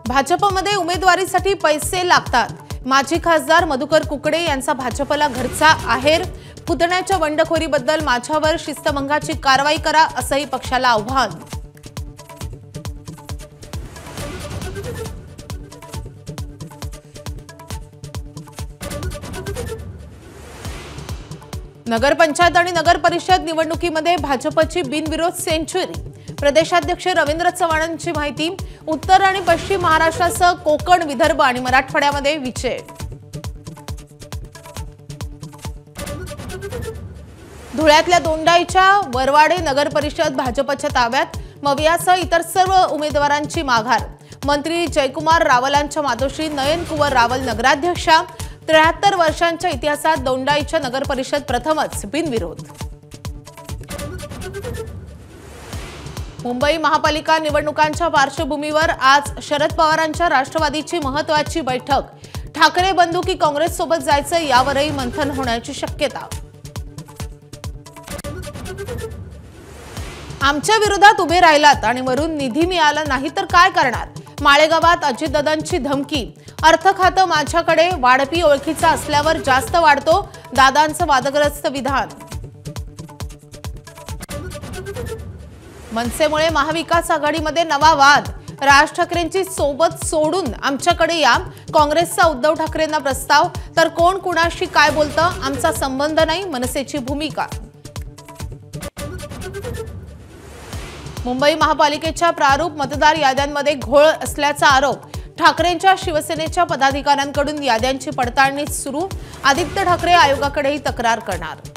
भाजपमध्ये उमेदवारीसाठी पैसे लागतात। माजी खासदार मधुकर कुकडे यांचा भाजपला घरचा आहेर। पुतण्याच्या बंडखोरीबद्दल माझ्यावर शिस्तभंगाची कारवाई करा असंही पक्षाला आव्हान। नगरपंचायत आणि नगर परिषद निवडणुकीमध्ये भाजपची बिनविरोध सेंचुरी। प्रदेशाध्यक्ष रवींद्र चव्हाणांची माहिती। उत्तर आणि पश्चिम महाराष्ट्रासह कोकण, विदर्भ आणि मराठवाड्यामध्ये विजय। धुळ्यातल्या दोंडाईच्या वरवाडे नगर परिषद भाजपच्या ताब्यात। मवियासह इतर सर्व उमेदवारांची माघार। मंत्री जयकुमार रावलांच्या मातोश्री नयन कुंवर रावल नगराध्यक्षा। 73 वर्षांच्या इतिहासात दोंडाईच्या नगर परिषद प्रथमच बिनविरोध। मुंबई महापालिका निवडणुकांच्या पार्श्वभूमीवर आज शरद पवारांच्या राष्ट्रवादीची महत्त्वाची बैठक। ठाकरे बंधू की काँग्रेस सोबत जायचं यावरही मंथन होण्याची शक्यता। आमच्या विरोधात उभे राहिलात आणि वरून निधी मिळाला नाही तर काय करणार? माळेगावात अजितदादांची धमकी। अर्थ खातं माझ्याकडे, वाढपी ओळखीचा असल्यावर जास्त वाढतो, दादांचं वादग्रस्त विधान। मनसेमुळे महाविकास आघाडीमध्ये नवा वाद। राज ठाकरेंची सोबत सोडून आमच्याकडे या। काँग्रेसचा उद्धव ठाकरेंना प्रस्ताव, तर कोण कुणाशी काय बोलतं आमचा संबंध नाही, मनसेची भूमिका। मुंबई महापालिकेच्या प्रारूप मतदार याद्यांमध्ये घोळ असल्याचा आरोप। ठाकरेंच्या शिवसेनेच्या पदाधिकाऱ्यांकडून याद्यांची पडताळणी सुरू। आदित्य ठाकरे आयोगाकडेही तक्रार करणार।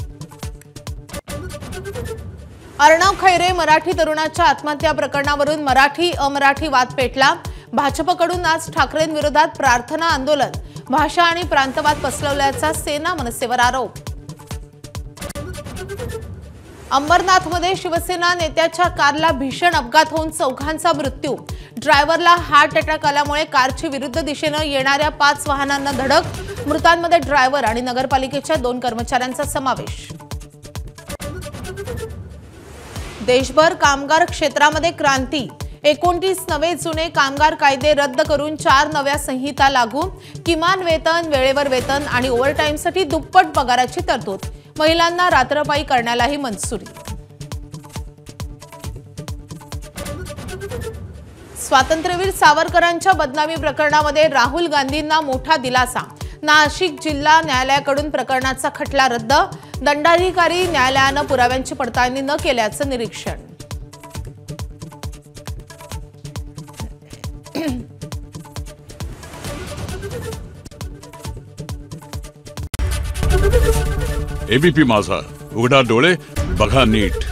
अर्णव खैरे मराठी तरुणाच्या आत्महत्या प्रकरणावरून मराठी अमराठी वाद पेटला। भाजपकडून आज ठाकरेंविरोधात प्रार्थना आंदोलन। भाषा आणि प्रांतवाद पसरवल्याचा सेना मनसेवर आरोप। अंबरनाथमध्ये शिवसेना नेत्याच्या कारला भीषण अपघात होऊन चौघांचा मृत्यू। ड्रायव्हरला हार्ट अटॅक आल्यामुळे कारची विरुद्ध दिशेने येणाऱ्या 5 वाहनांना धडक। मृतांमध्ये ड्रायव्हर आणि नगरपालिकेच्या 2 कर्मचाऱ्यांचा समावेश। देशभर कामगार क्षेत्रामध्ये क्रांती। 29 नवे जुने कामगार कायदे रद्द करून 4 नव्या संहिता लागू। किमान वेतन, वेळेवर वेतन आणि ओव्हरटाईमसाठी दुप्पट पगाराची तरतूद। महिलांना रात्रपाळी करण्यालाही मंजुरी। स्वातंत्र्यवीर सावरकरांच्या बदनामी प्रकरणामध्ये राहुल गांधींना मोठा दिलासा। नाशिक जिल्हा न्यायालयाकडून प्रकरणाचा खटला रद्द। दंडाधिकारी न्यायालयानं पुराव्यांची पडताळणी न केल्याचं निरीक्षण। एबीपी माझा, उघडा डोळे बघा नीट।